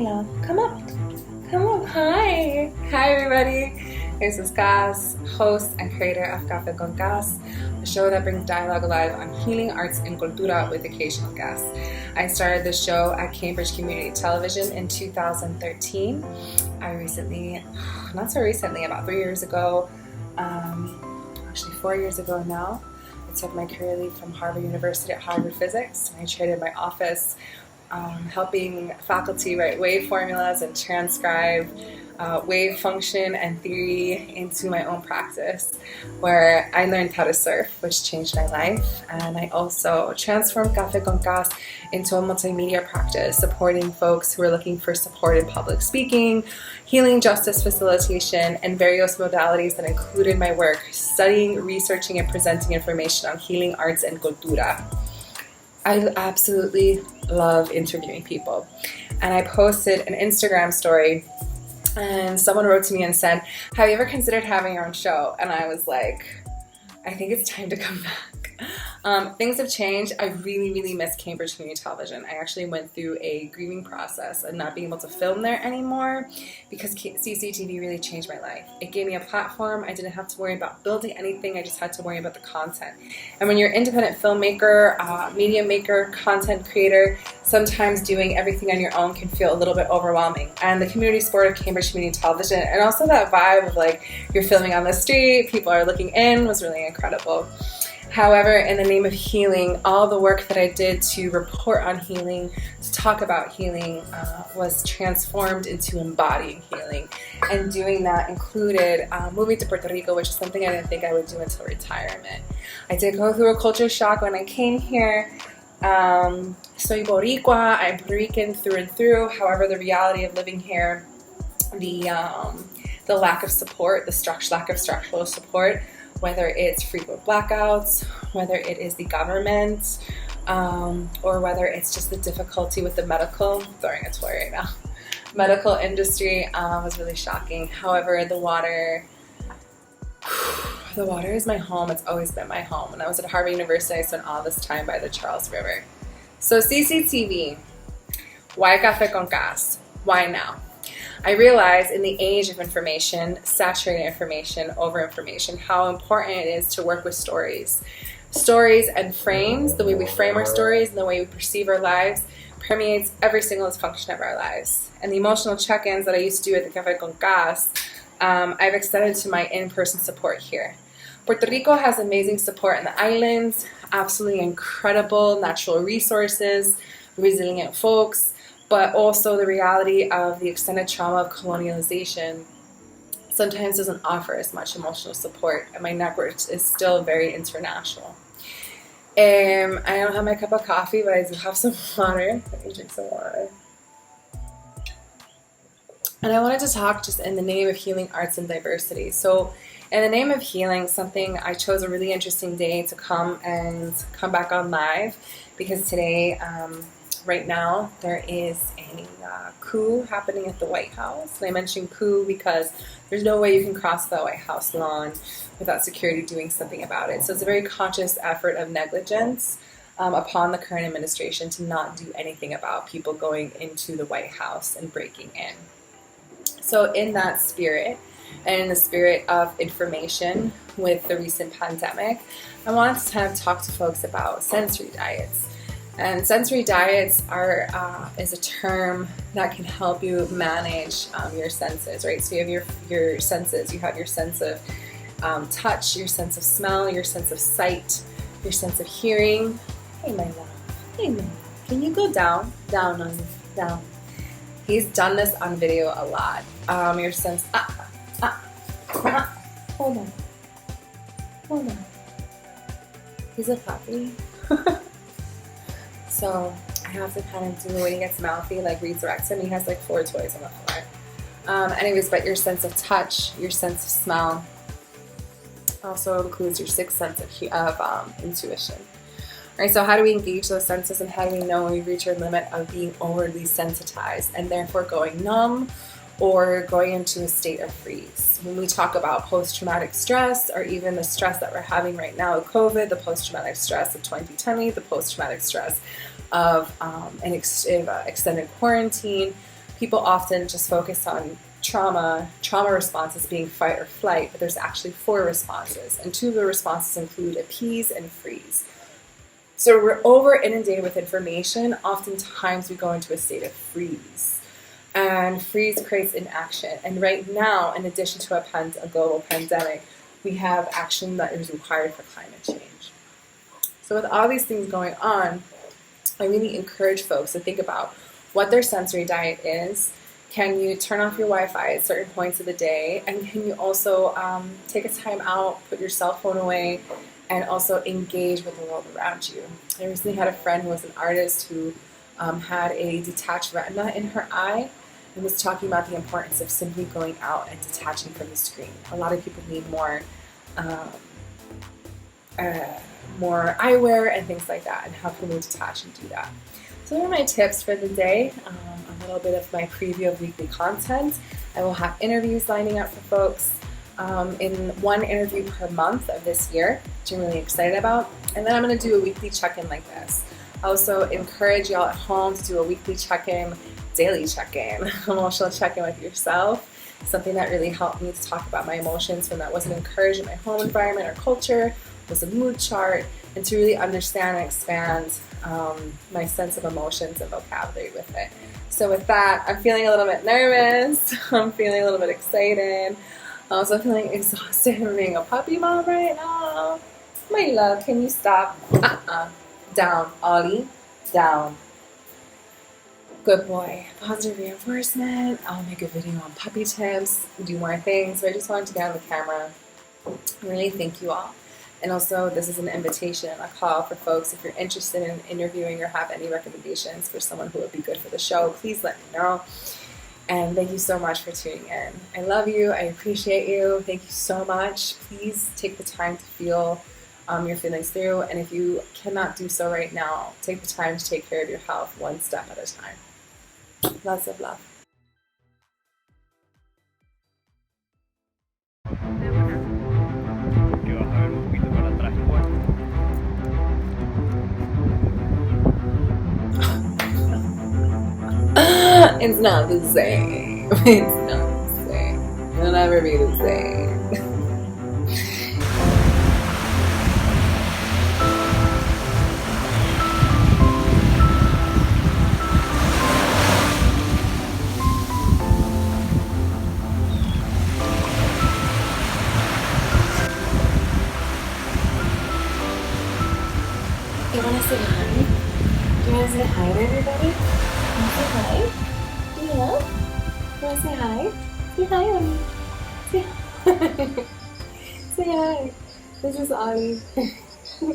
love. Come up. Come up. Hi. Hi, everybody. This is Cass, host and creator of Café con Cass, a show that brings dialogue alive on healing, arts, and cultura with occasional guests. I started this show at Cambridge Community Television in 2013. I recently, not so recently, about 3 years ago, actually 4 years ago now, I took my career leave from Harvard University at Harvard Physics, and I traded my office helping faculty write wave formulas and transcribe wave function and theory into my own practice, where I learned how to surf, which changed my life. And I also transformed Café con Cass into a multimedia practice, supporting folks who are looking for support in public speaking, healing justice facilitation, and various modalities that included my work studying, researching, and presenting information on healing, arts, and cultura. I absolutely love interviewing people. And I posted an Instagram story, and someone wrote to me and said, "Have you ever considered having your own show?" And I was like, I think it's time to come back. Things have changed. I really miss Cambridge Community Television. I actually went through a grieving process of not being able to film there anymore because CCTV really changed my life. It gave me a platform. I didn't have to worry about building anything. I just had to worry about the content. And when you're an independent filmmaker, media maker, content creator, sometimes doing everything on your own can feel a little bit overwhelming. And the community sport of Cambridge Community Television, and also that vibe of like you're filming on the street, people are looking in, was really incredible. However, in the name of healing, all the work that I did to report on healing, to talk about healing, was transformed into embodying healing. And doing that included moving to Puerto Rico, which is something I didn't think I would do until retirement. I did go through a culture shock when I came here. Soy Boricua, I'm Puerto Rican through and through. However, the reality of living here, the lack of support, the lack of structural support, whether it's frequent blackouts, whether it is the government, or whether it's just the difficulty with the medical, I'm throwing a toy right now, medical industry, was really shocking. However, the water is my home. It's always been my home. When I was at Harvard University, I spent all this time by the Charles River. So CCTV, why Café con Cass? Why now? I realize in the age of information, saturated information, over information, how important it is to work with stories. Stories and frames, the way we frame our stories and the way we perceive our lives permeates every single function of our lives. And the emotional check-ins that I used to do at the Café con Cass, I've extended to my in-person support here. Puerto Rico has amazing support in the islands, absolutely incredible natural resources, resilient folks, but also the reality of the extended trauma of colonialization sometimes doesn't offer as much emotional support, and my network is still very international. I don't have my cup of coffee, but I do have some water. Let me drink some water. And I wanted to talk just in the name of healing, arts, and diversity. So in the name of healing, I chose a really interesting day to come back on live, because today, right now, there is a coup happening at the White House. And I mention coup because there's no way you can cross the White House lawn without security doing something about it. So it's a very conscious effort of negligence upon the current administration to not do anything about people going into the White House and breaking in. So in that spirit, and in the spirit of information with the recent pandemic, I wanted to kind of talk to folks about sensory diets. And sensory diets is a term that can help you manage your senses, right? So you have your senses. You have your sense of touch, your sense of smell, your sense of sight, your sense of hearing. Hey, my love. Hey, my love. Can you go down? Down on me. Down. He's done this on video a lot. Your sense. Hold on. Hold on. He's a puppy. So I have to kind of do, when he gets mouthy, like redirect him. He has like 4 toys on the floor. Anyways, but your sense of touch, your sense of smell, also includes your 6th sense of intuition. All right, so how do we engage those senses, and how do we know when we reach our limit of being overly sensitized and therefore going numb or going into a state of freeze? When we talk about post-traumatic stress, or even the stress that we're having right now with COVID, the post-traumatic stress of 2020, the post-traumatic stress of an extended quarantine, people often just focus on trauma responses being fight or flight, but there's actually 4 responses, and 2 of the responses include appease and freeze. So we're over inundated with information. Oftentimes we go into a state of freeze, and freeze creates inaction. And right now, in addition to a global pandemic, we have action that is required for climate change. So with all these things going on, I really encourage folks to think about what their sensory diet is. Can you turn off your Wi-Fi at certain points of the day? And can you also take a time out, put your cell phone away, and also engage with the world around you? I recently had a friend who was an artist who had a detached retina in her eye and was talking about the importance of simply going out and detaching from the screen. A lot of people need more eyewear and things like that, and how can we detach and do that? So those are my tips for the day. A little bit of my preview of weekly content. I will have interviews lining up for folks in 1 interview per month of this year, which I'm really excited about. And then I'm going to do a weekly check-in like this. I also encourage y'all at home to do a weekly check-in, daily check-in, emotional check-in with yourself. Something that really helped me to talk about my emotions when that wasn't encouraged in my home environment or culture was a mood chart, and to really understand and expand my sense of emotions and vocabulary with it. So with that, I'm feeling a little bit nervous. I'm feeling a little bit excited. I'm also feeling exhausted from being a puppy mom right now. My love, can you stop? Down, Ollie, down. Good boy. Positive reinforcement. I'll make a video on puppy tips, do more things. So I just wanted to get on the camera. Really thank you all. And also, this is an invitation, a call for folks. If you're interested in interviewing or have any recommendations for someone who would be good for the show, please let me know. And thank you so much for tuning in. I love you. I appreciate you. Thank you so much. Please take the time to feel your feelings through. And if you cannot do so right now, take the time to take care of your health 1 step at a time. Lots of love. It's not the same. It's not the same. It'll never be the same. You want to say hi? Do you want to say hi to everybody? You want to say hi? Yeah? You want to say hi? Say hi, Ollie. Say hi. Say hi. This is Ollie.